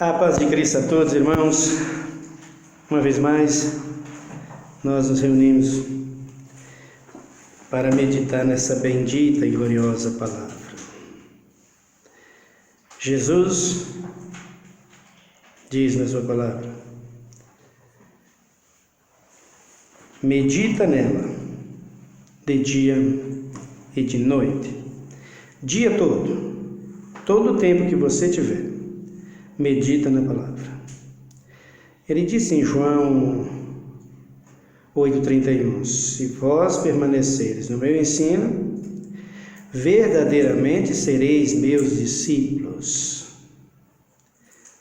A paz de Cristo a todos, irmãos. Uma vez mais, nós nos reunimos para meditar nessa bendita e gloriosa palavra. Jesus diz na sua palavra: medita nela de dia e de noite, dia todo o tempo que você tiver, medita na palavra. Ele disse em João 8,31: se vós permaneceres no meu ensino, verdadeiramente sereis meus discípulos.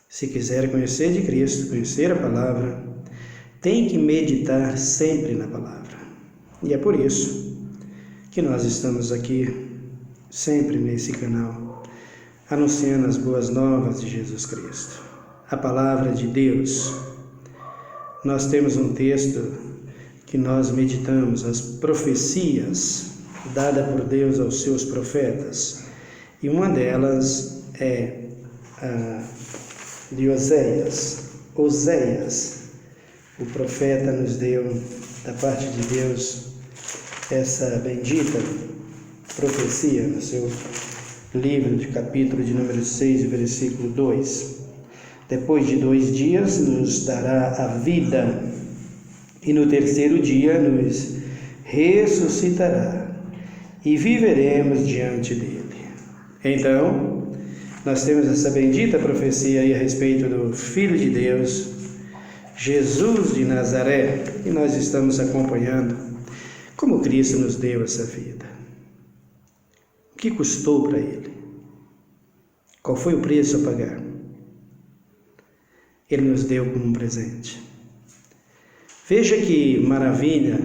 Se quiser conhecer de Cristo, conhecer a palavra, tem que meditar sempre na palavra. E é por isso que nós estamos aqui, sempre nesse canal, anunciando as boas novas de Jesus Cristo, a palavra de Deus. Nós temos um texto que nós meditamos, as profecias dadas por Deus aos seus profetas, e uma delas é a de Oséias. O profeta nos deu, da parte de Deus, essa bendita profecia no seu livro de capítulo de número 6, versículo 2. Depois de 2 dias nos dará a vida, e no terceiro dia nos ressuscitará, e viveremos diante dele. Então, nós temos essa bendita profecia aí a respeito do Filho de Deus, Jesus de Nazaré, e nós estamos acompanhando como Cristo nos deu essa vida. O que custou para ele? Qual foi o preço a pagar? Ele nos deu como um presente. Veja que maravilha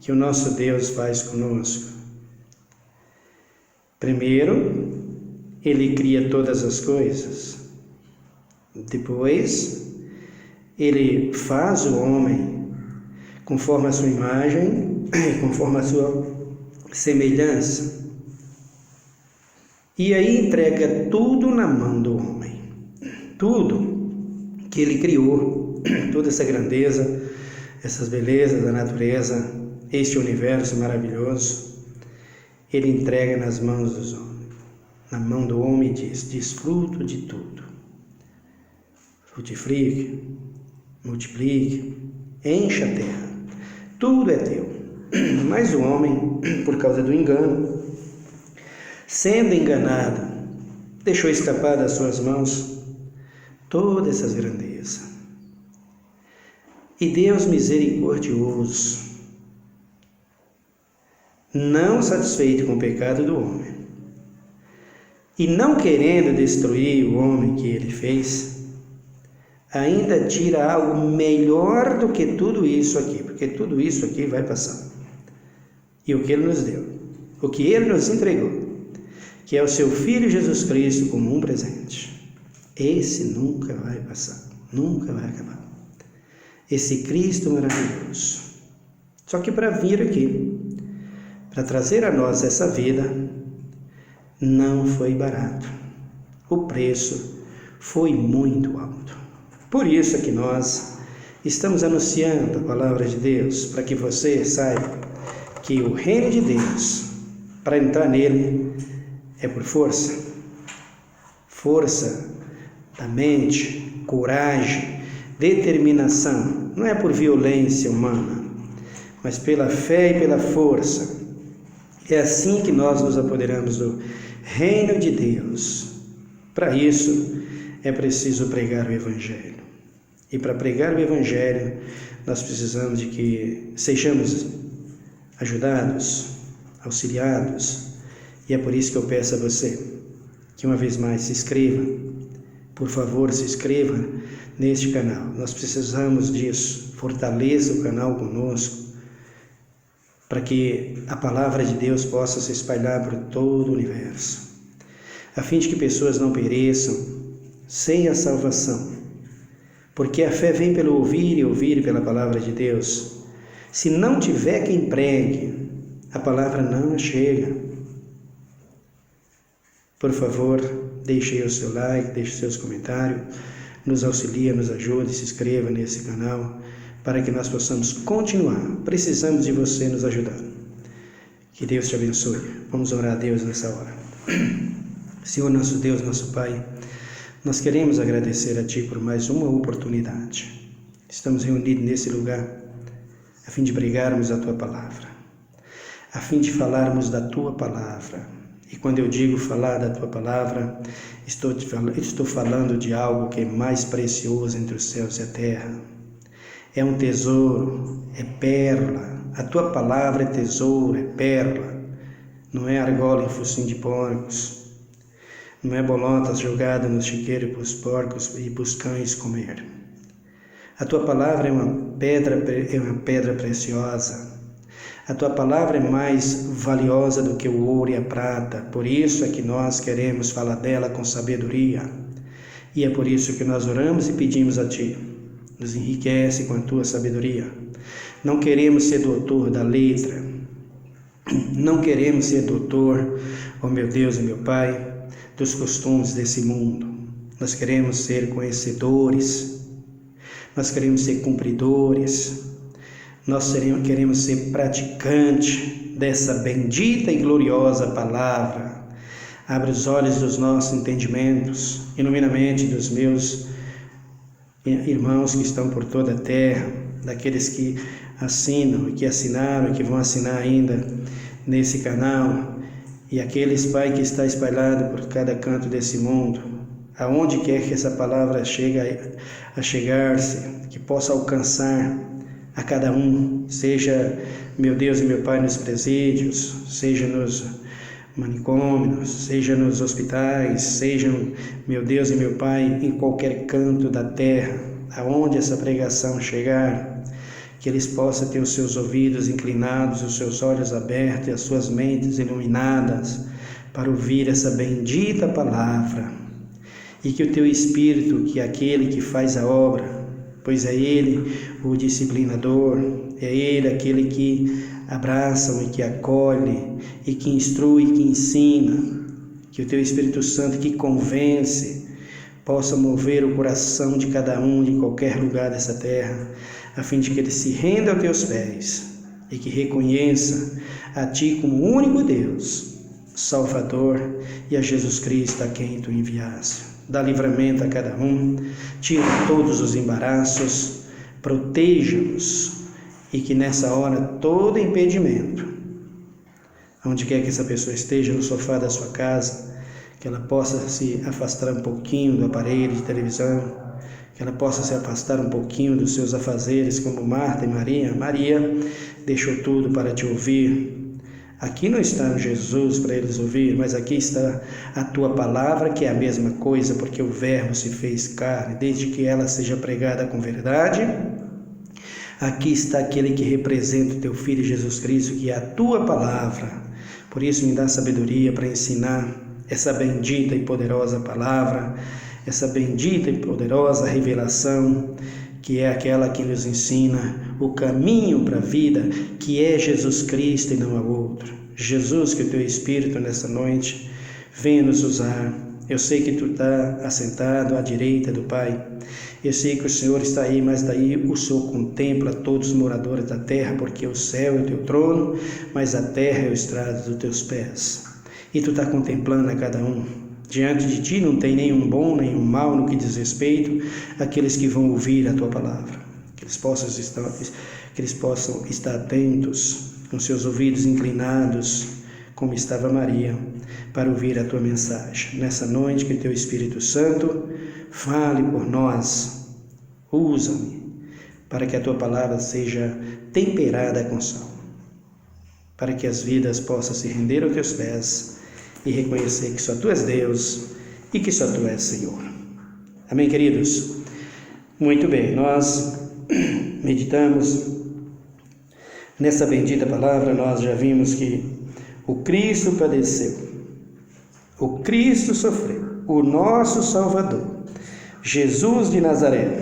que o nosso Deus faz conosco. Primeiro, Ele cria todas as coisas. Depois, Ele faz o homem conforme a sua imagem e conforme a sua semelhança. E aí entrega tudo na mão do homem. Tudo que Ele criou, toda essa grandeza, essas belezas da natureza, este universo maravilhoso, Ele entrega nas mãos dos homens. Na mão do homem e diz: desfruto de tudo. Frutifique, multiplique, encha a terra. Tudo é teu. Mas o homem, por causa do engano, sendo enganado, deixou escapar das suas mãos todas essas grandezas. E Deus misericordioso, não satisfeito com o pecado do homem, e não querendo destruir o homem que ele fez, ainda tira algo melhor do que tudo isso aqui, porque tudo isso aqui vai passar. E o que Ele nos deu, o que Ele nos entregou, que é o Seu Filho Jesus Cristo como um presente, esse nunca vai passar, nunca vai acabar. Esse Cristo maravilhoso. Só que para vir aqui, para trazer a nós essa vida, não foi barato. O preço foi muito alto. Por isso é que nós estamos anunciando a palavra de Deus, para que você saiba que o reino de Deus, para entrar nele, é por força. Força da mente, coragem, determinação. Não é por violência humana, mas pela fé e pela força. É assim que nós nos apoderamos do reino de Deus. Para isso, é preciso pregar o Evangelho. E para pregar o Evangelho, nós precisamos de que sejamos ajudados, auxiliados. E é por isso que eu peço a você que uma vez mais se inscreva. Por favor, se inscreva neste canal. Nós precisamos disso. Fortaleça o canal conosco, para que a palavra de Deus possa se espalhar por todo o universo, a fim de que pessoas não pereçam sem a salvação. Porque a fé vem pelo ouvir e ouvir pela palavra de Deus. Se não tiver quem pregue, a palavra não chega. Por favor, deixe aí o seu like, deixe seus comentários, nos auxilie, nos ajude, se inscreva nesse canal, para que nós possamos continuar. Precisamos de você nos ajudar. Que Deus te abençoe. Vamos orar a Deus nessa hora. Senhor, nosso Deus, nosso Pai, nós queremos agradecer a Ti por mais uma oportunidade. Estamos reunidos nesse lugar a fim de pregarmos a Tua palavra, a fim de falarmos da Tua palavra. E quando eu digo falar da Tua palavra, estou falando de algo que é mais precioso entre os céus e a terra. É um tesouro, é pérola. A Tua palavra é tesouro, é pérola. Não é argola em focinho de porcos. Não é bolotas jogadas no chiqueiro para os porcos e para os cães comer. A Tua palavra é uma pedra preciosa. A Tua palavra é mais valiosa do que o ouro e a prata. Por isso é que nós queremos falar dela com sabedoria. E é por isso que nós oramos e pedimos a Ti. Nos enriquece com a Tua sabedoria. Não queremos ser doutor da letra. Não queremos ser doutor, ó meu Deus e meu Pai, dos costumes desse mundo. Nós queremos ser conhecedores. Nós queremos ser cumpridores, nós queremos ser praticantes dessa bendita e gloriosa palavra. Abre os olhos dos nossos entendimentos, ilumina a mente dos meus irmãos que estão por toda a terra, daqueles que assinam e que assinaram e que vão assinar ainda nesse canal, e aqueles, Pai, que está espalhado por cada canto desse mundo. Aonde quer que essa palavra chegue a chegar-se, que possa alcançar a cada um, seja, meu Deus e meu Pai, nos presídios, seja nos manicômios, seja nos hospitais, sejam, meu Deus e meu Pai, em qualquer canto da terra, aonde essa pregação chegar, que eles possam ter os seus ouvidos inclinados, os seus olhos abertos e as suas mentes iluminadas para ouvir essa bendita palavra. E que o Teu Espírito, que é aquele que faz a obra, pois é Ele o disciplinador, é Ele aquele que abraça e que acolhe, e que instrui, e que ensina, que o Teu Espírito Santo que convence, possa mover o coração de cada um, de qualquer lugar dessa terra, a fim de que ele se renda aos Teus pés, e que reconheça a Ti como o único Deus, Salvador, e a Jesus Cristo a quem Tu enviaste. Dá livramento a cada um, tira todos os embaraços, proteja-nos, e que nessa hora todo impedimento, onde quer que essa pessoa esteja, no sofá da sua casa, que ela possa se afastar um pouquinho do aparelho de televisão, que ela possa se afastar um pouquinho dos seus afazeres, como Marta e Maria. Maria deixou tudo para Te ouvir. Aqui não está Jesus para eles ouvir, mas aqui está a Tua palavra, que é a mesma coisa, porque o Verbo se fez carne, desde que ela seja pregada com verdade. Aqui está aquele que representa o Teu Filho Jesus Cristo, que é a Tua palavra. Por isso me dá sabedoria para ensinar essa bendita e poderosa palavra, essa bendita e poderosa revelação, que é aquela que nos ensina o caminho para a vida, que é Jesus Cristo e não há outro. Jesus, que o Teu Espírito nessa noite venha nos usar. Eu sei que Tu está assentado à direita do Pai. Eu sei que o Senhor está aí, mas daí o Senhor contempla todos os moradores da terra, porque o céu é o Teu trono, mas a terra é o estrado dos Teus pés. E Tu está contemplando a cada um. Diante de Ti não tem nenhum bom, nenhum mal no que diz respeito àqueles que vão ouvir a Tua palavra. Que eles possam estar atentos, com seus ouvidos inclinados, como estava Maria, para ouvir a Tua mensagem. Nessa noite, que Teu Espírito Santo fale por nós, usa-me, para que a Tua palavra seja temperada com sal, para que as vidas possam se render aos Teus pés e reconhecer que só Tu és Deus e que só Tu és Senhor. Amém, queridos? Muito bem, nós meditamos nessa bendita palavra. Nós já vimos que o Cristo padeceu, o Cristo sofreu, o nosso Salvador, Jesus de Nazaré,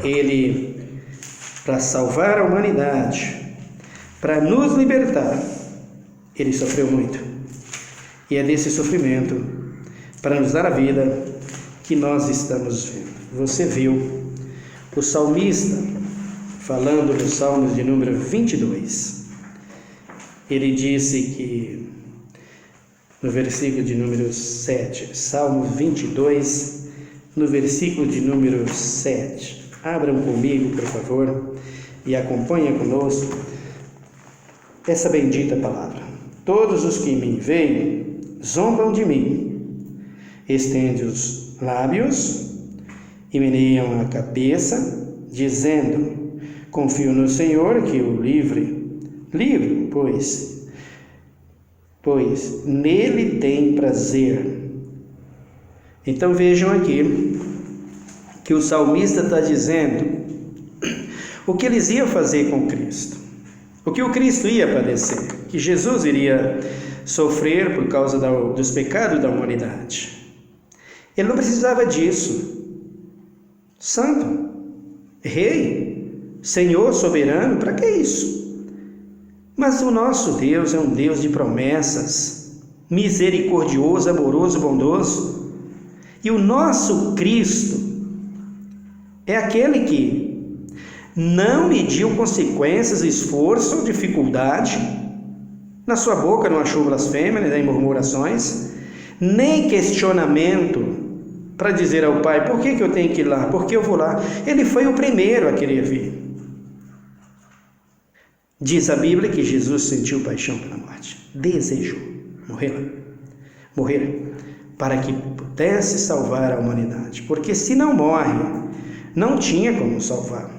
Ele, para salvar a humanidade, para nos libertar, Ele sofreu muito. E é desse sofrimento, para nos dar a vida, que nós estamos vendo. Você viu o salmista falando nos Salmos de número 22. Ele disse que, no versículo de número 7, Salmo 22, no versículo de número 7. Abram comigo, por favor, e acompanhem conosco essa bendita palavra. Todos os que me veem zombam de mim, estendem os lábios e meneiam a cabeça, dizendo: confio no Senhor que o livre, pois nele tem prazer. Então vejam aqui que o salmista está dizendo o que eles iam fazer com Cristo, o que o Cristo ia padecer, que Jesus iria sofrer por causa dos pecados da humanidade. Ele não precisava disso. Santo, Rei, Senhor soberano, para que isso? Mas o nosso Deus é um Deus de promessas, misericordioso, amoroso, bondoso. E o nosso Cristo é aquele que não mediu consequências, esforço ou dificuldade. Na sua boca não achou blasfêmia, nem murmurações, nem questionamento para dizer ao Pai: por que eu tenho que ir lá? Por que eu vou lá? Ele foi o primeiro a querer vir. Diz a Bíblia que Jesus sentiu paixão pela morte, desejou morrer para que pudesse salvar a humanidade, porque se não morre, não tinha como salvar.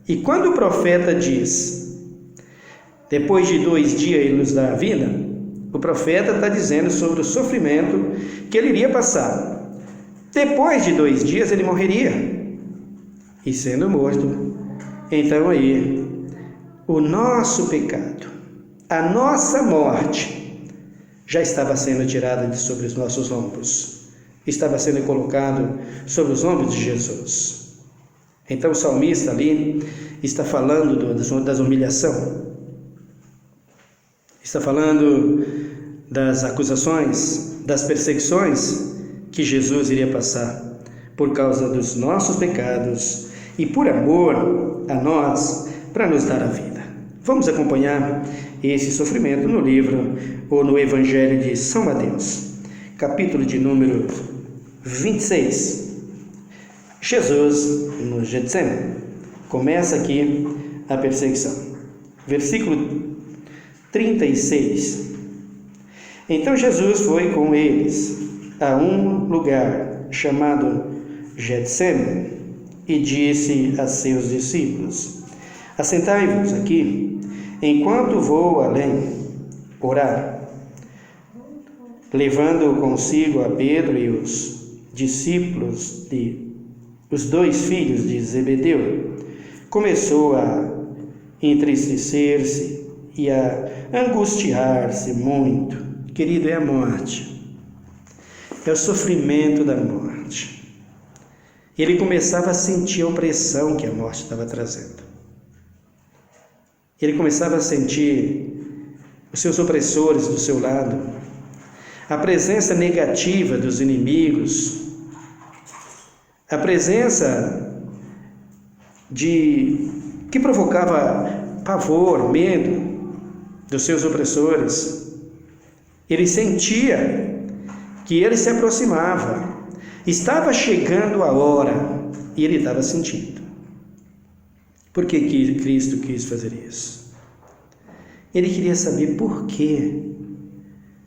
E quando o profeta diz: depois de 2 dias ele nos dá a vida, o profeta está dizendo sobre o sofrimento que ele iria passar. Depois de 2 dias ele morreria, e sendo morto, então aí o nosso pecado, a nossa morte já estava sendo tirada de sobre os nossos ombros, estava sendo colocado sobre os ombros de Jesus. Então o salmista ali está falando das humilhações, está falando das acusações, das perseguições que Jesus iria passar por causa dos nossos pecados e por amor a nós, para nos dar a vida. Vamos acompanhar esse sofrimento no livro ou no Evangelho de São Mateus, capítulo de número 26. Jesus no Getsemane. Começa aqui a perseguição. Versículo 36. Então Jesus foi com eles a um lugar chamado Getsemane e disse a seus discípulos: assentai-vos aqui, enquanto vou além orar. Levando consigo a Pedro e os discípulos os 2 filhos de Zebedeu, começou a entristecer-se e a angustiar-se muito. Querido, é a morte, é o sofrimento da morte. Ele começava a sentir a opressão que a morte estava trazendo. Ele começava a sentir os seus opressores do seu lado, a presença negativa dos inimigos, a presença que provocava pavor, medo dos seus opressores. Ele sentia que ele se aproximava, estava chegando a hora, e ele estava sentindo. Por que Cristo quis fazer isso? Ele queria saber por que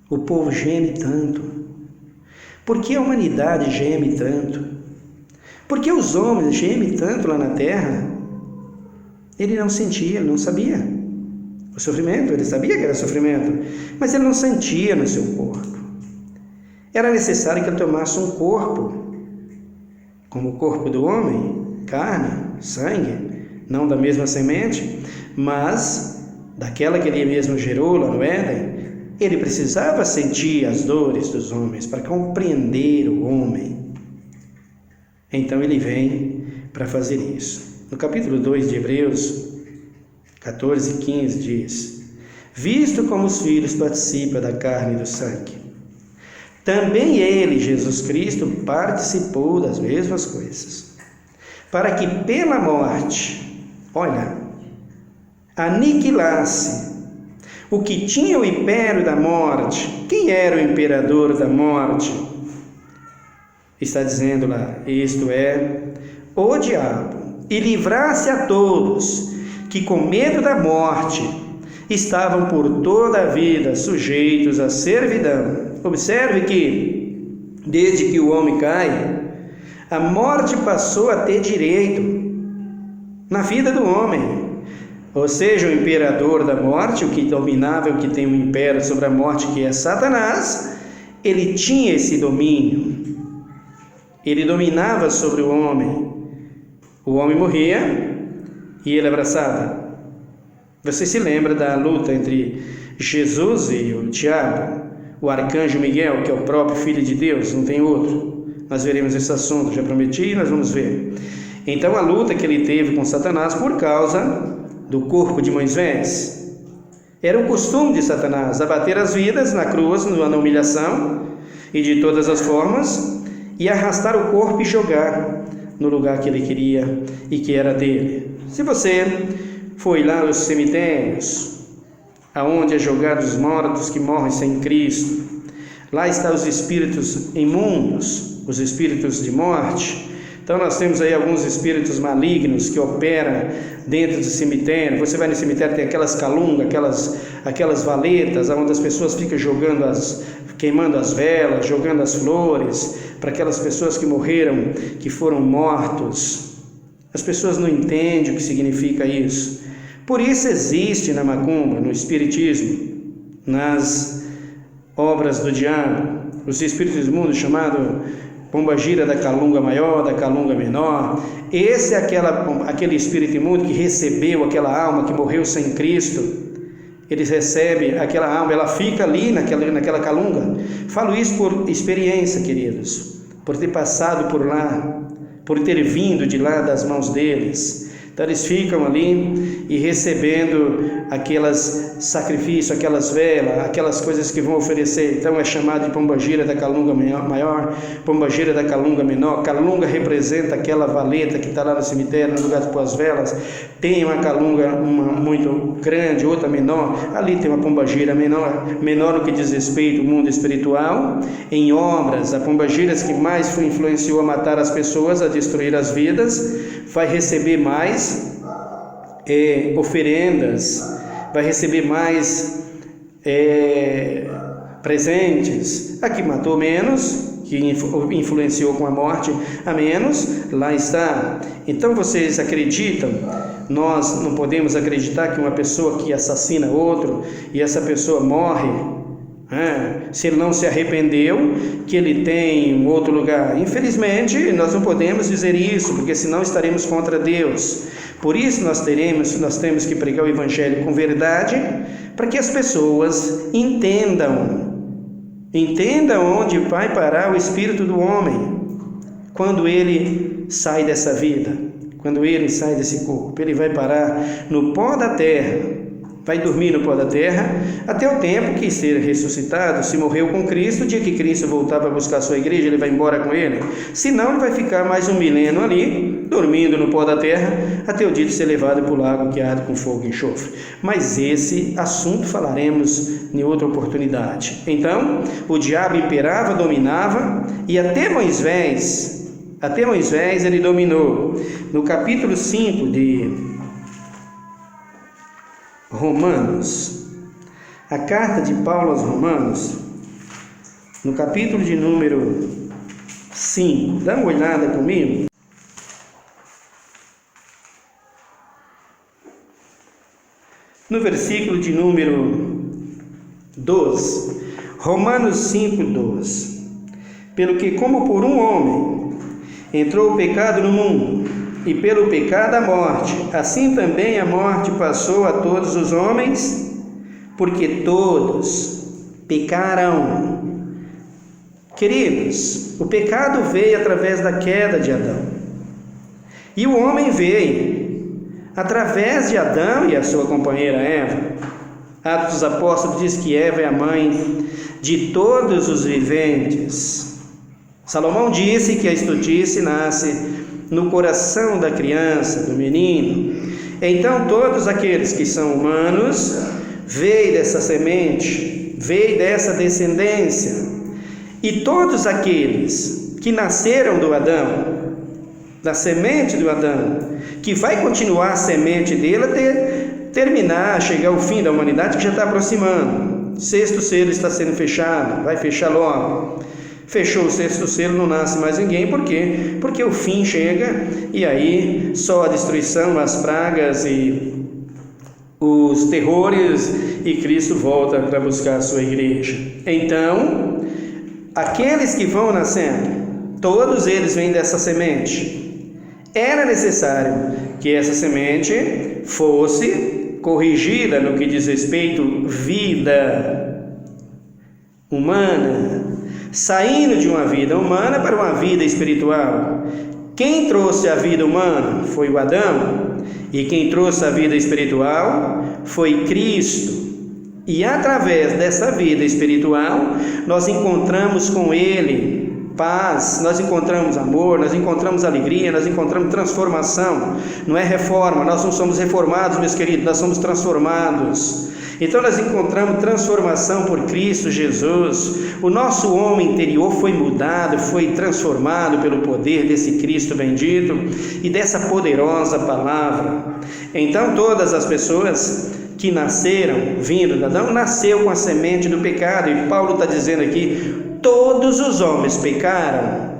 o povo geme tanto, por que a humanidade geme tanto, por que os homens gemem tanto lá na terra. Ele não sentia, ele não sabia o sofrimento, ele sabia que era sofrimento, mas ele não sentia no seu corpo. Era necessário que ele tomasse um corpo, como o corpo do homem, carne, sangue, não da mesma semente, mas daquela que ele mesmo gerou lá no Éden. Ele precisava sentir as dores dos homens para compreender o homem. Então ele vem para fazer isso. No capítulo 2 de Hebreus 14, 15 diz: visto como os filhos participam da carne e do sangue, também ele, Jesus Cristo, participou das mesmas coisas, para que pela morte, olha, aniquilasse o que tinha o império da morte. Quem era o imperador da morte? Está dizendo lá, isto é, o diabo, e livrasse a todos que com medo da morte estavam por toda a vida sujeitos à servidão. Observe que, desde que o homem cai, a morte passou a ter direito na vida do homem. Ou seja, o imperador da morte, o que dominava, o que tem um império sobre a morte, que é Satanás, ele tinha esse domínio. Ele dominava sobre o homem. O homem morria e ele abraçava. Você se lembra da luta entre Jesus e o diabo? O arcanjo Miguel, que é o próprio Filho de Deus, não tem outro. Nós veremos esse assunto, já prometi, e nós vamos ver. Então, a luta que ele teve com Satanás por causa do corpo de Moisés. Era o costume de Satanás abater as vidas na cruz, na humilhação e de todas as formas, e arrastar o corpo e jogar no lugar que ele queria e que era dele. Se você foi lá aos cemitérios, aonde é jogados os mortos que morrem sem Cristo, lá estão os espíritos imundos, os espíritos de morte. Então nós temos aí alguns espíritos malignos que operam dentro do cemitério. Você vai no cemitério, tem aquelas calungas, aquelas valetas, onde as pessoas ficam queimando as velas, jogando as flores para aquelas pessoas que morreram, que foram mortos. As pessoas não entendem o que significa isso. Por isso existe na macumba, no espiritismo, nas obras do diabo, os espíritos do mundo chamado pombagira da calunga maior, da calunga menor. Esse é aquele espírito imundo que recebeu aquela alma que morreu sem Cristo. Eles recebem aquela alma, ela fica ali naquela calunga. Falo isso por experiência, queridos, por ter passado por lá, por ter vindo de lá das mãos deles. Então eles ficam ali e recebendo aquelas sacrifícios, aquelas velas, aquelas coisas que vão oferecer. Então é chamado de pombagira da calunga maior, pombagira da calunga menor. Calunga representa aquela valeta que está lá no cemitério, no lugar de pôr as velas. Tem uma calunga muito grande, outra menor. Ali tem uma pombagira menor no que diz respeito ao mundo espiritual. Em obras, a pombagira que mais influenciou a matar as pessoas, a destruir as vidas, vai receber mais oferendas, vai receber mais presentes. A que matou menos, que influenciou com a morte a menos, lá está. Então vocês acreditam? Nós não podemos acreditar que uma pessoa que assassina outro e essa pessoa morre, se ele não se arrependeu, que ele tem um outro lugar. Infelizmente nós não podemos dizer isso, porque senão estaremos contra Deus. Por isso nós temos que pregar o Evangelho com verdade, para que as pessoas entendam onde vai parar o espírito do homem quando ele sai dessa vida, quando ele sai desse corpo. Ele vai parar no pó da terra, vai dormir no pó da terra até o tempo que ser ressuscitado. Se morreu com Cristo, o dia que Cristo voltar para buscar a sua igreja, ele vai embora com ele. Senão ele vai ficar mais um milênio ali, dormindo no pó da terra, até o dia de ser levado para o lago que arde com fogo e enxofre. Mas esse assunto falaremos em outra oportunidade. Então, o diabo imperava, dominava, e até Moisés ele dominou. No capítulo 5 de Romanos, a carta de Paulo aos Romanos, no capítulo de número 5, dá uma olhada comigo. No versículo de número 12, Romanos 5, 12. Pelo que como por um homem entrou o pecado no mundo, e pelo pecado a morte, assim também a morte passou a todos os homens, porque todos pecaram. Queridos, o pecado veio através da queda de Adão, e o homem veio através de Adão e a sua companheira Eva. Atos dos Apóstolos diz que Eva é a mãe de todos os viventes. Salomão disse que a estudice nasce no coração da criança, do menino. Então todos aqueles que são humanos veio dessa semente, veio dessa descendência. E todos aqueles que nasceram do Adão, da semente do Adão, que vai continuar a semente dele até terminar, chegar ao fim da humanidade, que já está aproximando. O sexto selo está sendo fechado, vai fechar logo. Fechou o sexto selo, não nasce mais ninguém. Por quê? Porque o fim chega e aí só a destruição, as pragas e os terrores, e Cristo volta para buscar a sua igreja. Então, aqueles que vão nascendo, todos eles vêm dessa semente. Era necessário que essa semente fosse corrigida no que diz respeito à vida humana, saindo de uma vida humana para uma vida espiritual. Quem trouxe a vida humana foi o Adão, e quem trouxe a vida espiritual foi Cristo. E através dessa vida espiritual, nós encontramos com Ele paz, nós encontramos amor, nós encontramos alegria, nós encontramos transformação. Não é reforma, nós não somos reformados, meus queridos, nós somos transformados. Então nós encontramos transformação por Cristo Jesus. O nosso homem interior foi mudado, foi transformado pelo poder desse Cristo bendito e dessa poderosa palavra. Então todas as pessoas que nasceram vindo de Adão, nasceu com a semente do pecado. E Paulo está dizendo aqui, todos os homens pecaram.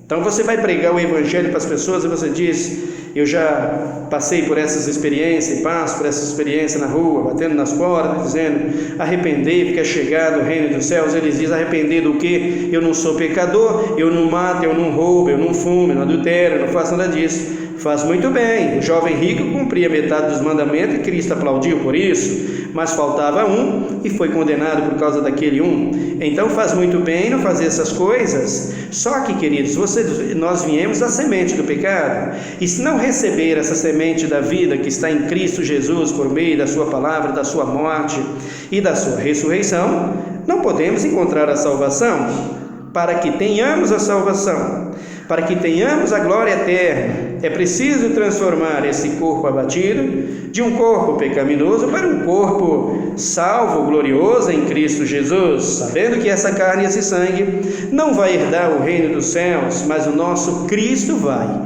Então você vai pregar o evangelho para as pessoas e você diz, eu já passei por essas experiências, passo por essa experiência na rua, batendo nas portas, dizendo, arrependei, porque é chegado o reino dos céus. Eles dizem, arrepender do quê? Eu não sou pecador, eu não mato, eu não roubo, eu não fumo, eu não adultero, eu não faço nada disso. Faz muito bem. O jovem rico cumpria metade dos mandamentos e Cristo aplaudiu por isso, mas faltava um e foi condenado por causa daquele um. Então faz muito bem não fazer essas coisas. Só que, queridos, nós viemos da semente do pecado, e se não receber essa semente da vida que está em Cristo Jesus por meio da sua palavra, da sua morte e da sua ressurreição, não podemos encontrar a salvação. Para que tenhamos a salvação, para que tenhamos a glória eterna, é preciso transformar esse corpo abatido de um corpo pecaminoso para um corpo salvo, glorioso em Cristo Jesus, sabendo que essa carne e esse sangue não vai herdar o reino dos céus, mas o nosso Cristo vai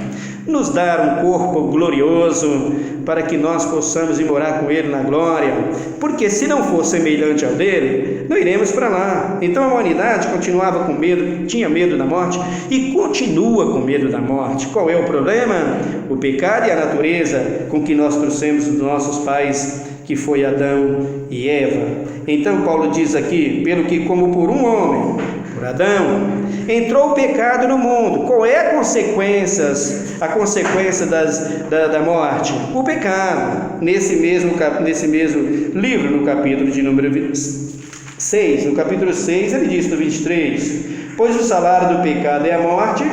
nos dar um corpo glorioso para que nós possamos ir morar com Ele na glória, porque se não for semelhante ao dele, não iremos para lá. Então a humanidade continuava com medo, tinha medo da morte e continua com medo da morte. Qual é o problema? O pecado e a natureza com que nós trouxemos dos nossos pais, que foi Adão e Eva. Então Paulo diz aqui, pelo que como por um homem, por Adão, entrou o pecado no mundo. Qual é a consequência da morte? O pecado. Nesse mesmo livro, no capítulo de número 6, no capítulo 6, ele diz no 23, pois o salário do pecado é a morte,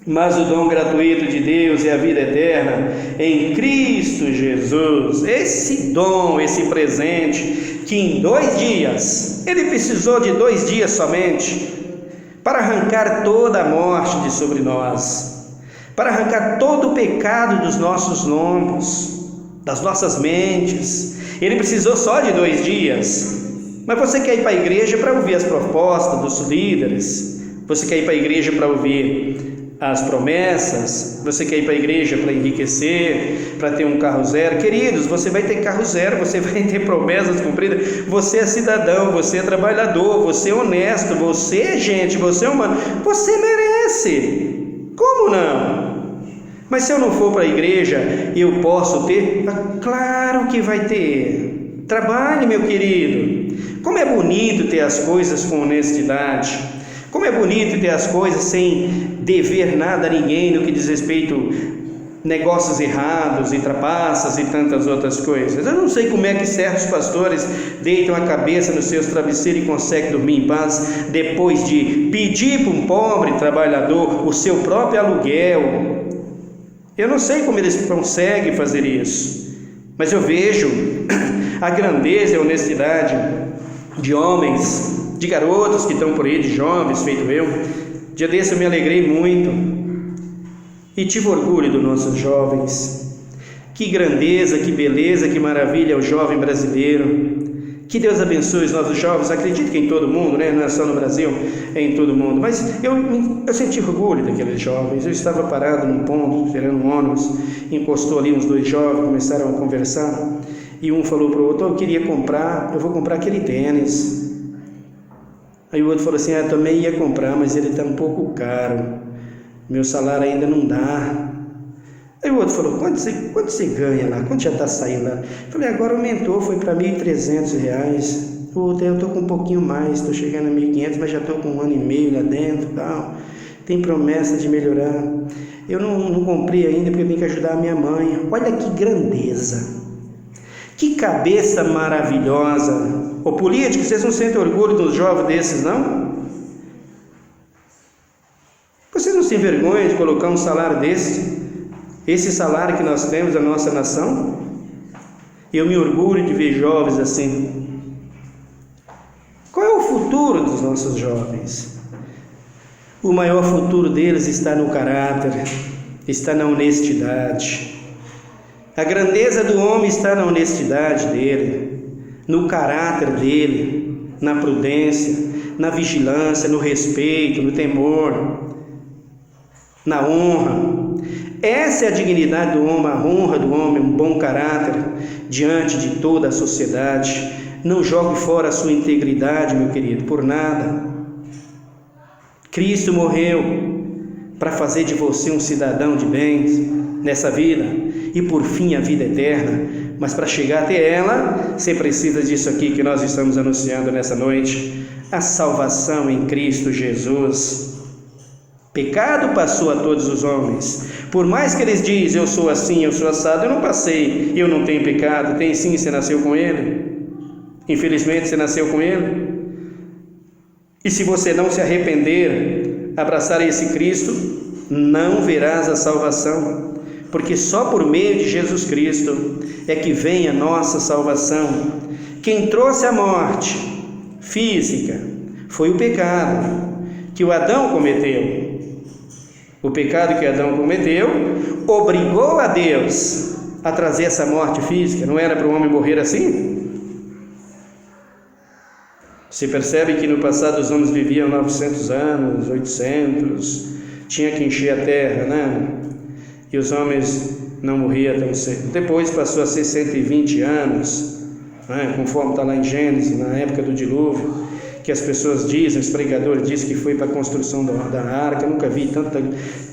mas o dom gratuito de Deus é a vida eterna em Cristo Jesus. Esse dom, esse presente, que em 2 dias, ele precisou de 2 dias somente, para arrancar toda a morte de sobre nós, para arrancar todo o pecado dos nossos lombos, das nossas mentes. Ele precisou só de 2 dias. Mas você quer ir para a igreja para ouvir as propostas dos líderes, você quer ir para a igreja para ouvir as promessas, você quer ir para a igreja para enriquecer, para ter um carro zero. Queridos, você vai ter carro zero, você vai ter promessas cumpridas, você é cidadão, você é trabalhador, você é honesto, você é gente, você é humano, você merece. Como não? Mas se eu não for para a igreja, eu posso ter? Claro que vai ter. Trabalhe, meu querido. Como é bonito ter as coisas com honestidade. Como é bonito ter as coisas sem dever nada a ninguém no que diz respeito a negócios errados e trapaças e tantas outras coisas. Eu não sei como é que certos pastores deitam a cabeça nos seus travesseiros e conseguem dormir em paz depois de pedir para um pobre trabalhador o seu próprio aluguel. Eu não sei como eles conseguem fazer isso, mas eu vejo a grandeza e a honestidade de homens de garotos que estão por aí, de jovens, feito eu. Dia desse eu me alegrei muito e tive orgulho dos nossos jovens. Que grandeza, que beleza, que maravilha é o jovem brasileiro. Que Deus abençoe os nossos jovens. Acredito que em todo mundo, né? Não é só no Brasil, é em todo mundo. Mas eu senti orgulho daqueles jovens. Eu estava parado num ponto, esperando um ônibus, encostou ali uns 2 jovens, começaram a conversar, e um falou para o outro: eu vou comprar aquele tênis. Aí o outro falou assim: eu também ia comprar, mas ele está um pouco caro, meu salário ainda não dá. Aí o outro falou: quanto você ganha lá? Quanto já está saindo lá? Eu falei: agora aumentou, foi para R$ 1.300. O outro: eu estou com um pouquinho mais, estou chegando a 1.500, mas já estou com 1 ano e meio lá dentro, tal. Tem promessa de melhorar. Eu não comprei ainda porque eu tenho que ajudar a minha mãe. Olha que grandeza, que cabeça maravilhosa. Ô político, vocês não sentem orgulho dos jovens desses, não? Vocês não se envergonham de colocar um salário desse? Esse salário que nós temos da nossa nação? Eu me orgulho de ver jovens assim. Qual é o futuro dos nossos jovens? O maior futuro deles está no caráter, está na honestidade. A grandeza do homem está na honestidade dele, no caráter dele, na prudência, na vigilância, no respeito, no temor, na honra. Essa é a dignidade do homem, a honra do homem, um bom caráter diante de toda a sociedade. Não jogue fora a sua integridade, meu querido, por nada. Cristo morreu para fazer de você um cidadão de bens nessa vida e por fim a vida eterna. Mas para chegar até ela, você precisa disso aqui que nós estamos anunciando nessa noite: a salvação em Cristo Jesus. Pecado passou a todos os homens. Por mais que eles dizem: eu sou assim, eu sou assado, eu não passei, eu não tenho pecado. Tem sim, você nasceu com ele. Infelizmente você nasceu com ele. E se você não se arrepender, abraçar esse Cristo, não verás a salvação. Porque só por meio de Jesus Cristo é que vem a nossa salvação. Quem trouxe a morte física foi o pecado que o Adão cometeu. O pecado que Adão cometeu obrigou a Deus a trazer essa morte física. Não era para o homem morrer assim? Você percebe que no passado os homens viviam 900 anos, 800, tinha que encher a terra, né? E os homens não morriam tão cedo. Depois passou a ser 120 anos, né? Conforme está lá em Gênesis, na época do dilúvio, que as pessoas dizem, os pregadores dizem que foi para a construção da arca. Eu nunca vi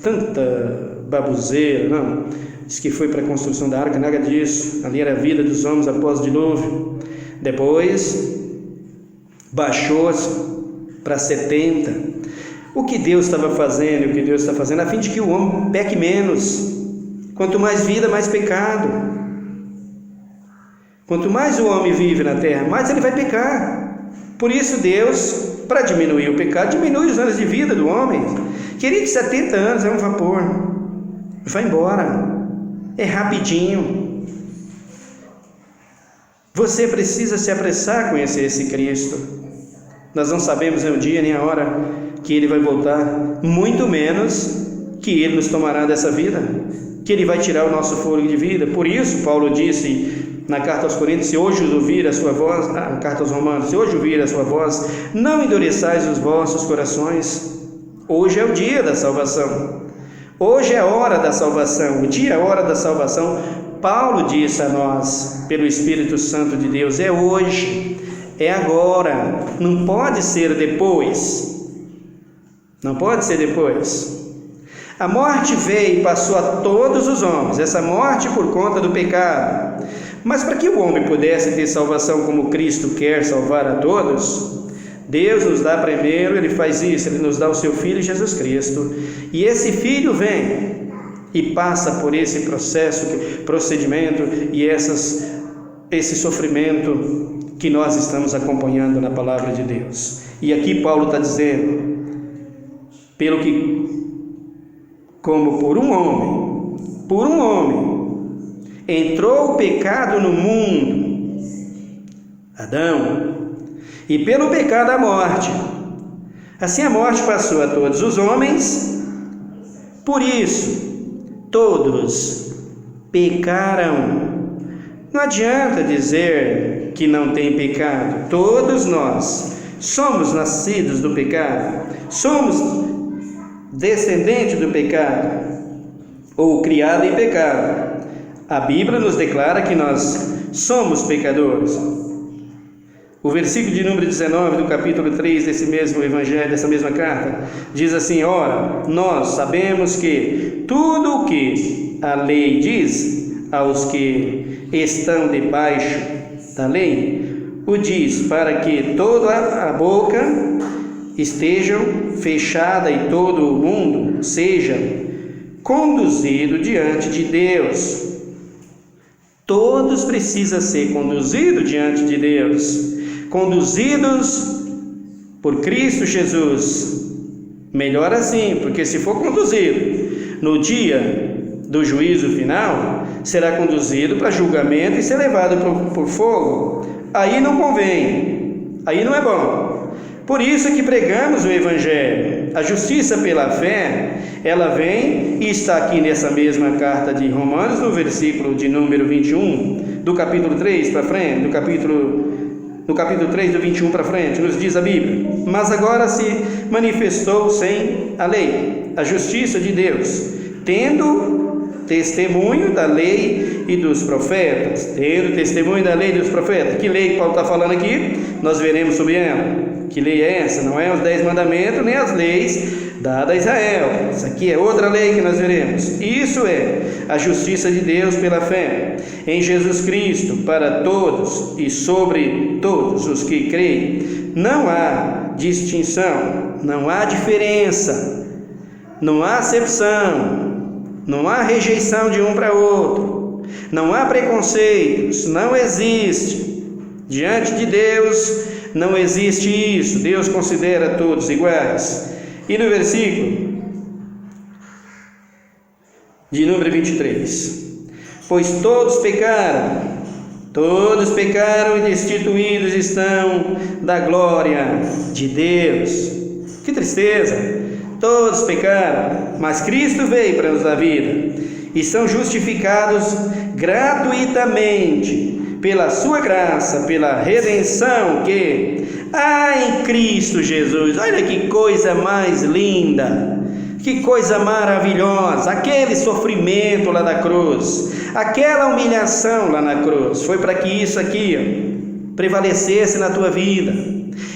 tanta baboseira, não. Diz que foi para a construção da arca, nada disso. Ali era a vida dos homens após o dilúvio. Depois baixou-se para 70. O que Deus estava fazendo, o que Deus está fazendo, a fim de que o homem peque menos. Quanto mais vida, mais pecado. Quanto mais o homem vive na terra, mais ele vai pecar. Por isso Deus, para diminuir o pecado, diminui os anos de vida do homem. Querido, 70 anos é um vapor. Vai embora. É rapidinho. Você precisa se apressar a conhecer esse Cristo. Nós não sabemos nem o dia nem a hora que Ele vai voltar, muito menos que Ele nos tomará dessa vida, que Ele vai tirar o nosso fôlego de vida. Por isso Paulo disse na carta aos Coríntios: se hoje ouvir a sua voz, na carta aos Romanos, se hoje ouvir a sua voz, não endureçais os vossos corações. Hoje é o dia da salvação, hoje é a hora da salvação, o dia é a hora da salvação. Paulo disse a nós, pelo Espírito Santo de Deus: é hoje, é agora, não pode ser depois. Não pode ser depois. A morte veio e passou a todos os homens, essa morte por conta do pecado. Mas para que o homem pudesse ter salvação como Cristo quer salvar a todos, Deus nos dá primeiro, Ele faz isso, Ele nos dá o seu Filho Jesus Cristo. E esse Filho vem e passa por esse procedimento e esse sofrimento que nós estamos acompanhando na palavra de Deus. E aqui Paulo está dizendo: pelo que, como por um homem, entrou o pecado no mundo, Adão, e pelo pecado a morte. Assim a morte passou a todos os homens, por isso todos pecaram. Não adianta dizer que não tem pecado. Todos nós somos nascidos do pecado, somos descendentes do pecado, ou criado em pecado. A Bíblia nos declara que nós somos pecadores. O versículo de número 19 do capítulo 3 desse mesmo evangelho, dessa mesma carta, diz assim: ora, nós sabemos que tudo o que a lei diz aos que estão debaixo da lei, o diz para que toda a boca esteja fechada e todo o mundo seja conduzido diante de Deus. Todos precisam ser conduzidos diante de Deus, conduzidos por Cristo Jesus. Melhor assim, porque se for conduzido no dia do juízo final, será conduzido para julgamento e ser levado por fogo. Aí não convém, aí não é bom. Por isso que pregamos o Evangelho. A justiça pela fé, ela vem e está aqui nessa mesma carta de Romanos, no versículo de número 21, do capítulo 3 para frente, no capítulo 3 do 21 para frente, nos diz a Bíblia: mas agora se manifestou sem a lei, a justiça de Deus, tendo testemunho da lei e dos profetas. Tendo testemunho da lei e dos profetas. Que lei que Paulo está falando aqui? Nós veremos sobre ela. Que lei é essa? Não é os 10 mandamentos, nem as leis dadas a Israel. Isso aqui é outra lei que nós veremos. Isso é a justiça de Deus pela fé em Jesus Cristo para todos e sobre todos os que creem. Não há distinção, não há diferença, não há acepção, não há rejeição de um para outro, não há preconceitos, não existe. Diante de Deus não existe isso. Deus considera todos iguais. E no versículo de número 23: pois todos pecaram e destituídos estão da glória de Deus. Que tristeza! Todos pecaram, mas Cristo veio para nos dar vida, e são justificados gratuitamente pela sua graça, pela redenção que há em Cristo Jesus. Olha que coisa mais linda, que coisa maravilhosa. Aquele sofrimento lá da cruz, aquela humilhação lá na cruz, foi para que isso aqui prevalecesse na tua vida,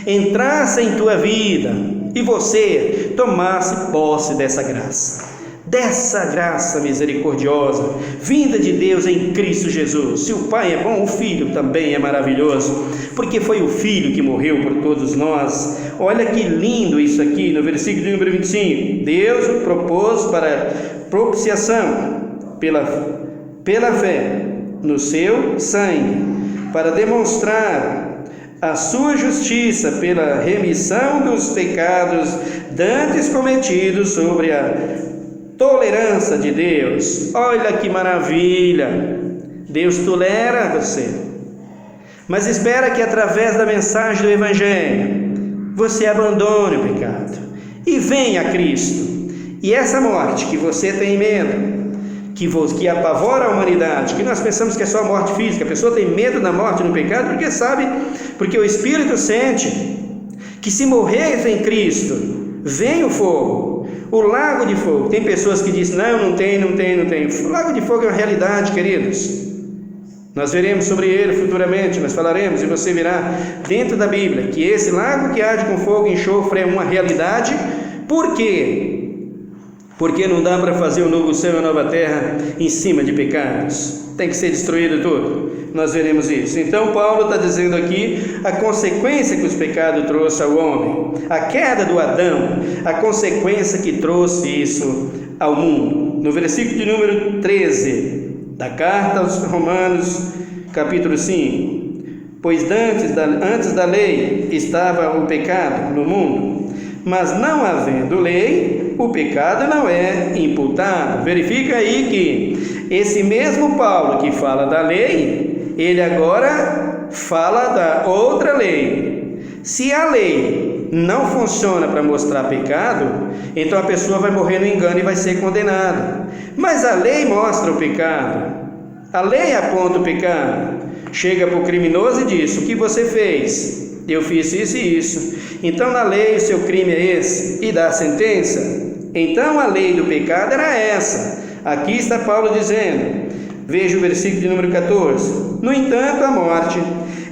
entrasse em tua vida, e você tomasse posse dessa graça misericordiosa, vinda de Deus em Cristo Jesus. Se o Pai é bom, o Filho também é maravilhoso, porque foi o Filho que morreu por todos nós. Olha que lindo isso aqui no versículo de número 25: Deus o propôs para propiciação pela fé no seu sangue, para demonstrar a sua justiça pela remissão dos pecados dantes cometidos sobre a tolerância de Deus. Olha que maravilha! Deus tolera você, mas espera que através da mensagem do Evangelho você abandone o pecado e venha a Cristo. E essa morte que você tem medo, que apavora a humanidade, que nós pensamos que é só a morte física, a pessoa tem medo da morte no pecado porque o Espírito sente que se morrer em Cristo, vem o fogo, o lago de fogo. Tem pessoas que dizem: não tem. O lago de fogo é uma realidade, queridos. Nós veremos sobre ele futuramente, nós falaremos, e você verá dentro da Bíblia que esse lago que arde com fogo e enxofre é uma realidade. Por quê? Porque não dá para fazer um novo céu e uma nova terra em cima de pecados. Tem que ser destruído tudo. Nós veremos isso. Então Paulo está dizendo aqui a consequência que os pecados trouxe ao homem, a queda do Adão, a consequência que trouxe isso ao mundo. No versículo de número 13 da carta aos Romanos, capítulo 5: pois antes da lei estava o pecado no mundo, mas não havendo lei, o pecado não é imputado. Verifica aí que esse mesmo Paulo que fala da lei, ele agora fala da outra lei, Se a lei não funciona para mostrar pecado, então a pessoa vai morrer no engano e vai ser condenada. Mas a lei mostra o pecado, a lei aponta o pecado. Chega para o criminoso e diz: o que você fez? Eu fiz isso e isso. Então na lei o seu crime é esse, e dá a sentença. Então a lei do pecado era essa. Aqui está Paulo dizendo, veja o versículo de número 14: no entanto a morte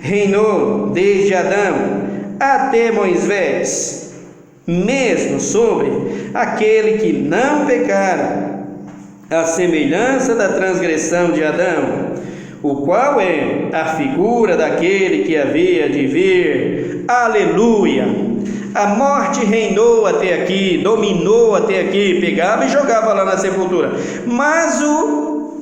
reinou desde Adão até Moisés, mesmo sobre aquele que não pecara, a semelhança da transgressão de Adão, o qual é a figura daquele que havia de vir. Aleluia! A morte reinou até aqui, dominou até aqui, pegava e jogava lá na sepultura. Mas o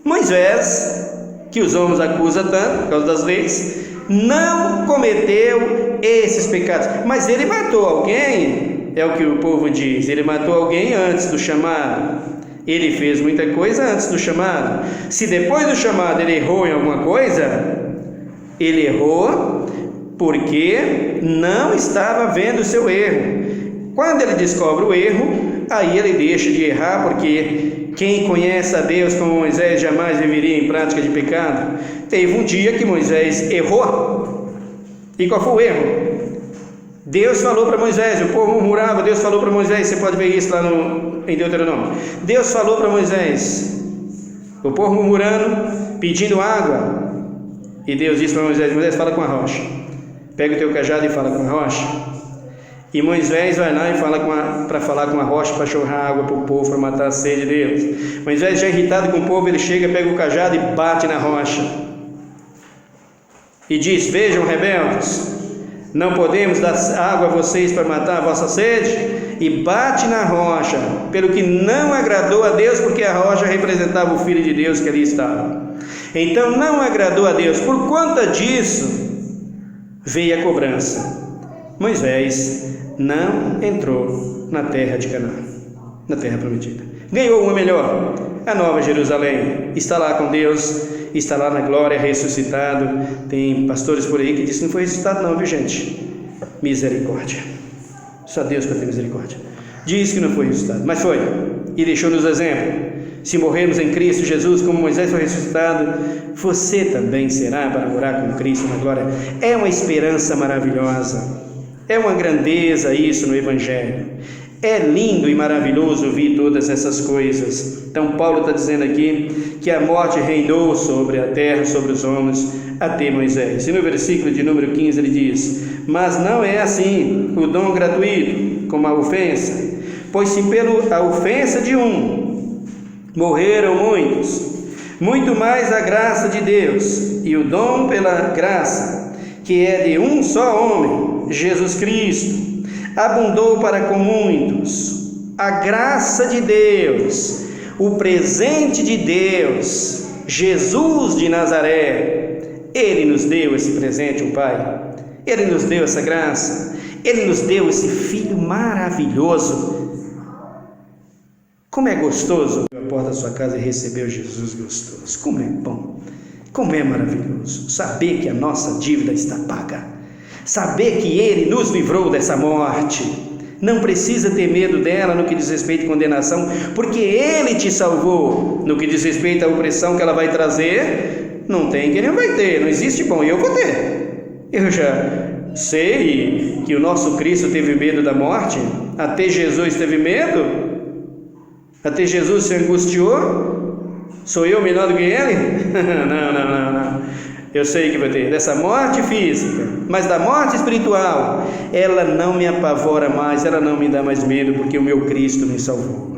Moisés, que os homens acusam tanto por causa das leis, não cometeu esses pecados. Mas ele matou alguém, é o que o povo diz, ele matou alguém antes do chamado. Ele fez muita coisa antes do chamado. Se depois do chamado ele errou em alguma coisa, ele errou porque não estava vendo o seu erro. Quando ele descobre o erro, aí ele deixa de errar, porque quem conhece a Deus como Moisés jamais viveria em prática de pecado. Teve um dia que Moisés errou. E qual foi o erro? Deus falou para Moisés, o povo murmurava, Deus falou para Moisés, você pode ver isso lá em Deuteronômio. Deus falou para Moisés, o povo murmurando, pedindo água, e Deus disse para Moisés: Moisés, fala com a rocha, pega o teu cajado e fala com a rocha. E Moisés vai lá e fala para falar com a rocha, para jorrar água para o povo, para matar a sede deles. Moisés, já irritado com o povo, ele chega, pega o cajado e bate na rocha, e diz: vejam, rebeldes, não podemos dar água a vocês para matar a vossa sede? E bate na rocha, pelo que não agradou a Deus, porque a rocha representava o Filho de Deus que ali estava. Então não agradou a Deus. Por conta disso veio a cobrança. Moisés não entrou na terra de Canaã, na terra prometida. Ganhou uma melhor, a Nova Jerusalém. Está lá com Deus, está lá na glória, ressuscitado. Tem pastores por aí que dizem que não foi ressuscitado não, viu gente? Misericórdia. Só Deus para ter misericórdia. Diz que não foi ressuscitado, mas foi. E deixou-nos exemplo. Se morrermos em Cristo Jesus, como Moisés foi ressuscitado, você também será para morar com Cristo na glória. É uma esperança maravilhosa. É uma grandeza isso no Evangelho. É lindo e maravilhoso ouvir todas essas coisas. Então Paulo está dizendo aqui que a morte reinou sobre a terra, sobre os homens, até Moisés. E no versículo de número 15 ele diz: mas não é assim o dom gratuito, como a ofensa. Pois se pela ofensa de um morreram muitos, muito mais a graça de Deus e o dom pela graça, que é de um só homem, Jesus Cristo, abundou para com muitos. A graça de Deus, o presente de Deus, Jesus de Nazaré, Ele nos deu esse presente, o Pai. Ele nos deu essa graça. Ele nos deu esse Filho maravilhoso. Como é gostoso abrir a porta da sua casa e receber o Jesus gostoso. Como é bom, como é maravilhoso saber que a nossa dívida está paga, saber que Ele nos livrou dessa morte. Não precisa ter medo dela no que diz respeito à condenação, porque Ele te salvou. No que diz respeito à opressão que ela vai trazer, não tem que Ele não vai ter, não existe bom, e eu vou ter. Eu já sei que o nosso Cristo teve medo da morte, até Jesus teve medo, até Jesus se angustiou. Sou eu melhor do que Ele? Não. Eu sei que vai ter dessa morte física, mas da morte espiritual, ela não me apavora mais, ela não me dá mais medo, porque o meu Cristo me salvou.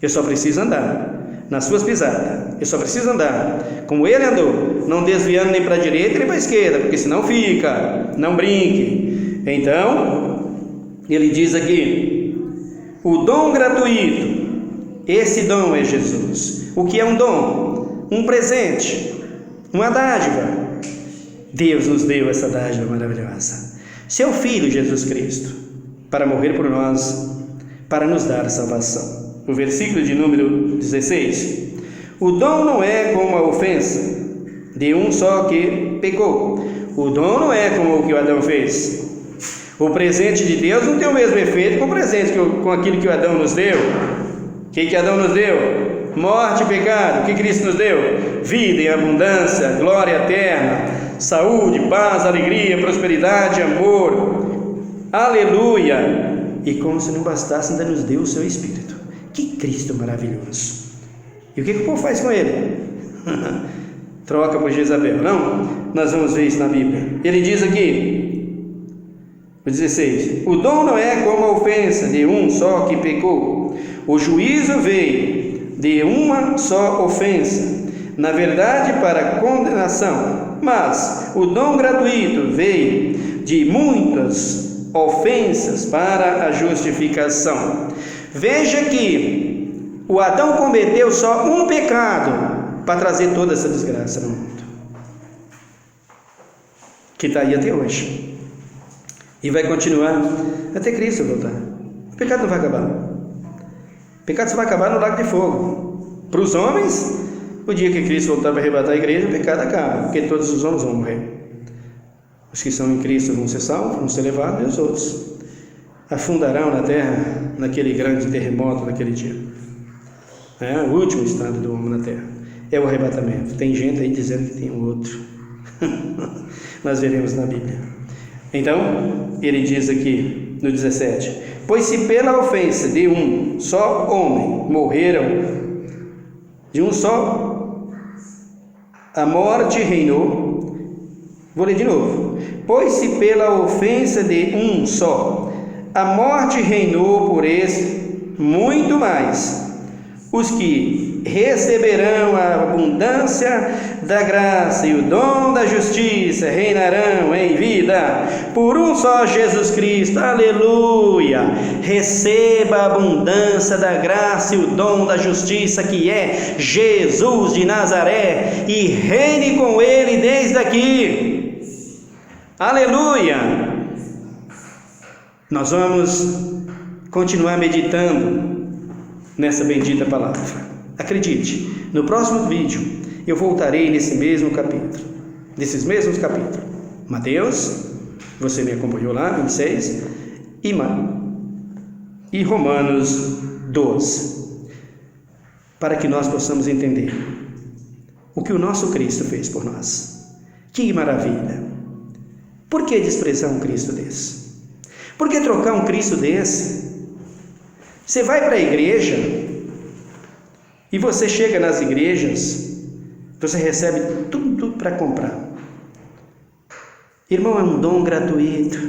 Eu só preciso andar nas suas pisadas, eu só preciso andar como Ele andou, não desviando nem para a direita nem para a esquerda, porque senão fica, não brinque. Então, ele diz aqui, o dom gratuito, esse dom é Jesus. O que é um dom? Um presente, uma dádiva. Deus nos deu essa dádiva maravilhosa, seu Filho Jesus Cristo, para morrer por nós, para nos dar salvação. O versículo de número 16: o dom não é como a ofensa de um só que pecou. O dom não é como o que o Adão fez. O presente de Deus não tem o mesmo efeito com o presente, com aquilo que o Adão nos deu. O que Adão nos deu? Morte e pecado. O que Cristo nos deu? Vida em abundância, glória eterna, saúde, paz, alegria, prosperidade, amor. Aleluia! E como se não bastasse, ainda nos deu o seu Espírito. Que Cristo maravilhoso! E o que o povo faz com ele? Troca por Jezabel. Não, nós vamos ver isso na Bíblia. Ele diz aqui, o 16: o dom não é como a ofensa de um só que pecou. O juízo veio de uma só ofensa, na verdade para condenação, mas o dom gratuito veio de muitas ofensas para a justificação. Veja que o Adão cometeu só um pecado para trazer toda essa desgraça no mundo, que está aí até hoje. E vai continuar até Cristo voltar. O pecado não vai acabar. O pecado só vai acabar no lago de fogo. Para os homens, o dia que Cristo voltar para arrebatar a igreja, o pecado acaba, porque todos os homens vão morrer. Os que são em Cristo vão ser salvos, vão ser levados, e os outros afundarão na terra naquele grande terremoto daquele dia. É o último estado do homem na terra. É o arrebatamento. Tem gente aí dizendo que tem um outro. Nós veremos na Bíblia. Então, ele diz aqui no 17: pois se pela ofensa de um só homem morreram, de um só a morte reinou. Vou ler de novo. Pois se pela ofensa de um só a morte reinou, por esse muito mais os que receberão a abundância da graça e o dom da justiça reinarão em vida por um só Jesus Cristo. Aleluia! Receba a abundância da graça e o dom da justiça, que é Jesus de Nazaré, e reine com ele desde aqui. Aleluia! Nós vamos continuar meditando nessa bendita palavra. Acredite, no próximo vídeo eu voltarei nesse mesmo capítulo, nesses mesmos capítulos. Mateus, você me acompanhou lá, 26, e Romanos 12, para que nós possamos entender o que o nosso Cristo fez por nós. Que maravilha! Por que desprezar um Cristo desse? Por que trocar um Cristo desse? Você vai para a igreja e você chega nas igrejas, você recebe tudo para comprar. Irmão, é um dom gratuito.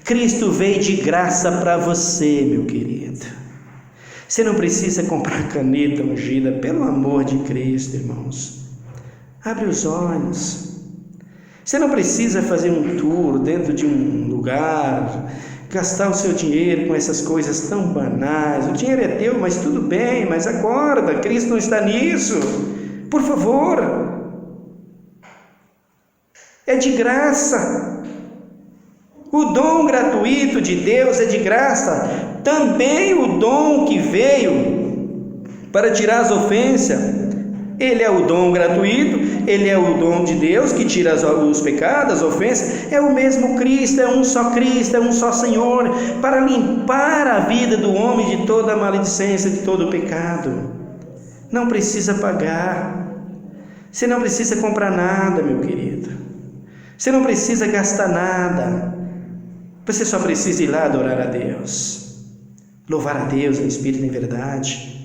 Cristo veio de graça para você, meu querido. Você não precisa comprar caneta ungida, pelo amor de Cristo, irmãos. Abre os olhos. Você não precisa fazer um tour dentro de um lugar, gastar o seu dinheiro com essas coisas tão banais. O dinheiro é teu, mas tudo bem, mas acorda, Cristo não está nisso. Por favor. É de graça. O dom gratuito de Deus é de graça. Também o dom que veio para tirar as ofensas, ele é o dom gratuito, ele é o dom de Deus que tira os pecados, as ofensas. É o mesmo Cristo, é um só Cristo, é um só Senhor, para limpar a vida do homem de toda a maledicência, de todo o pecado. Não precisa pagar, você não precisa comprar nada, meu querido, você não precisa gastar nada, você só precisa ir lá adorar a Deus, louvar a Deus em espírito e em verdade.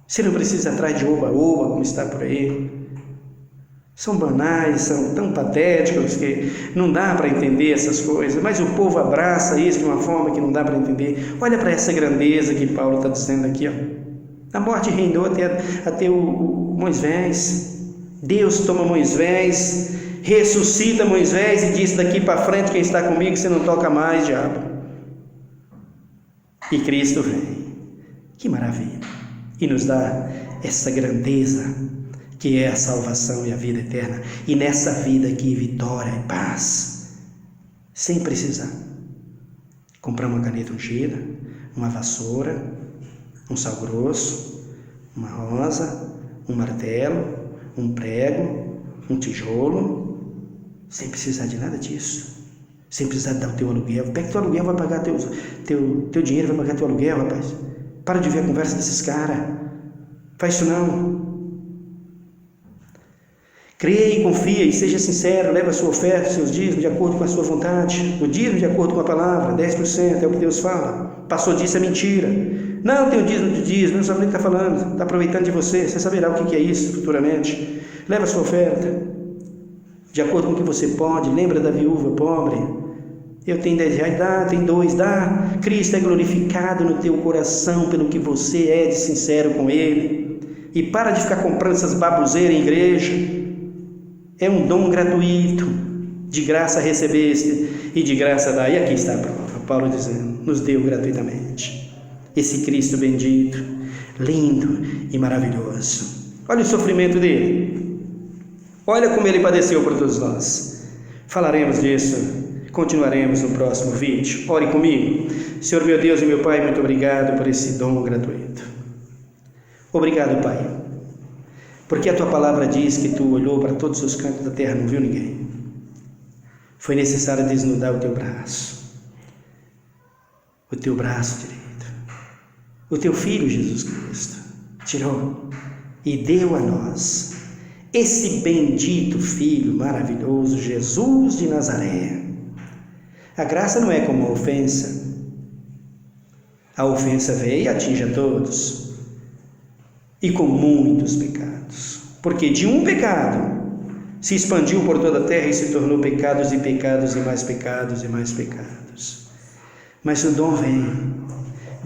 Você não precisa ir atrás de oba-oba como está por aí. São banais, são tão patéticos que não dá para entender essas coisas, mas o povo abraça isso de uma forma que não dá para entender. Olha para essa grandeza que Paulo está dizendo aqui, ó. A morte reinou até o Moisés. Deus toma Moisés, ressuscita Moisés e diz: daqui para frente, quem está comigo, você não toca mais, diabo. E Cristo vem. Que maravilha! E nos dá essa grandeza que é a salvação e a vida eterna. E nessa vida aqui, vitória e paz, sem precisar comprar uma caneta ungida, uma vassoura, um sal grosso, uma rosa, um martelo, um prego, um tijolo, sem precisar de nada disso. sem precisar dar o teu aluguel. Pega teu aluguel, vai pagar teu dinheiro, vai pagar teu aluguel, rapaz. Para de ver a conversa desses caras. Faz isso não. Creia e confia e seja sincero, leva a sua oferta, os seus dízimos de acordo com a sua vontade. O dízimo de acordo com a palavra, 10% é o que Deus fala. Passou disso é mentira. Não tem o dízimo de dízimo, não sabe nem o que está falando, está aproveitando de você saberá o que é isso futuramente. Leva a sua oferta, de acordo com o que você pode. Lembra da viúva pobre? Eu tenho 10 reais, dá, tem 2, dá. Cristo é glorificado no teu coração pelo que você é de sincero com Ele. E para de ficar comprando essas baboseiras em igreja. É um dom gratuito, de graça recebeste e de graça dá. E aqui está a prova, Paulo dizendo, nos deu gratuitamente. Esse Cristo bendito, lindo e maravilhoso. Olha o sofrimento dele. Olha como ele padeceu por todos nós. Falaremos disso, continuaremos no próximo vídeo. Ore comigo. Senhor meu Deus e meu Pai, muito obrigado por esse dom gratuito. Obrigado, Pai. Porque a tua palavra diz que tu olhou para todos os cantos da terra, não viu ninguém. Foi necessário desnudar o teu braço direito. O teu Filho Jesus Cristo tirou e deu a nós esse bendito Filho maravilhoso, Jesus de Nazaré. A graça não é como a ofensa. A ofensa veio e atinge a todos. E com muitos pecados, porque de um pecado se expandiu por toda a terra e se tornou pecados e pecados e mais pecados e mais pecados. Mas o dom vem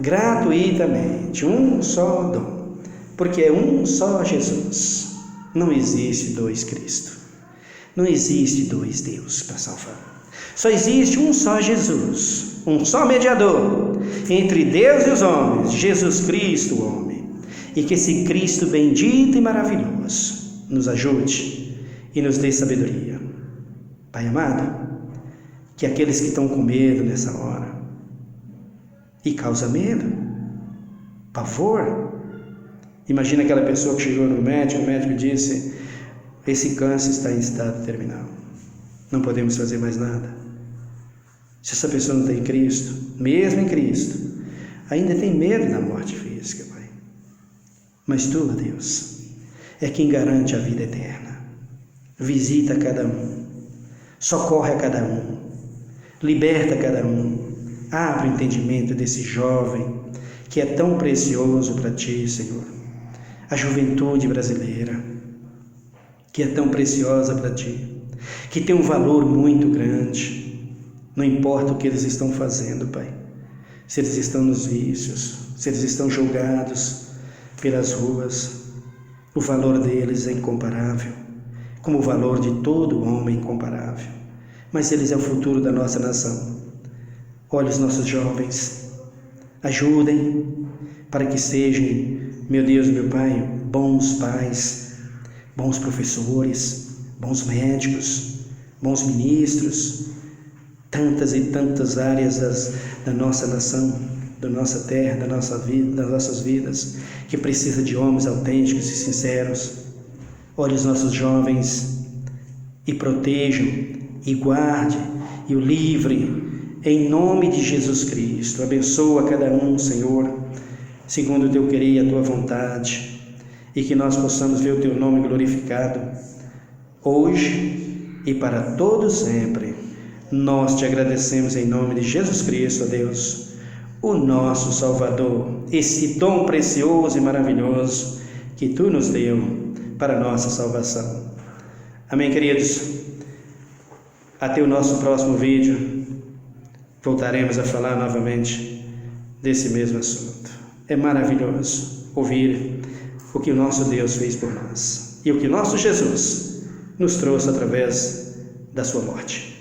gratuitamente, um só dom, porque é um só Jesus. Não existe dois Cristo, não existe dois Deus para salvar. Só existe um só Jesus, um só mediador entre Deus e os homens, Jesus Cristo, o homem. E que esse Cristo bendito e maravilhoso nos ajude e nos dê sabedoria. Pai amado, que aqueles que estão com medo nessa hora, e causa medo, pavor, imagina aquela pessoa que chegou no médico, o médico disse, esse câncer está em estado terminal, não podemos fazer mais nada. Se essa pessoa não tem Cristo, mesmo em Cristo, ainda tem medo da morte física, Pai. Mas tu, Deus, é quem garante a vida eterna. Visita cada um, socorre a cada um, liberta cada um, abre o entendimento desse jovem que é tão precioso para ti, Senhor. A juventude brasileira, que é tão preciosa para ti, que tem um valor muito grande. Não importa o que eles estão fazendo, Pai, se eles estão nos vícios, se eles estão julgados pelas ruas, o valor deles é incomparável, como o valor de todo homem incomparável. Mas eles é o futuro da nossa nação. Olha os nossos jovens, ajudem para que sejam, meu Deus, meu Pai, bons pais, bons professores, bons médicos, bons ministros, tantas e tantas áreas da nossa nação, da nossa terra, da nossa vida, das nossas vidas, que precisa de homens autênticos e sinceros. Olhe os nossos jovens e protejam e guarde e o livre em nome de Jesus Cristo. Abençoa cada um, Senhor, segundo o teu querer e a tua vontade, e que nós possamos ver o teu nome glorificado hoje e para todo sempre. Nós te agradecemos em nome de Jesus Cristo, ó Deus, o nosso Salvador, esse dom precioso e maravilhoso que tu nos deu para a nossa salvação. Amém, queridos? Até o nosso próximo vídeo, voltaremos a falar novamente desse mesmo assunto. É maravilhoso ouvir o que o nosso Deus fez por nós e o que o nosso Jesus nos trouxe através da sua morte.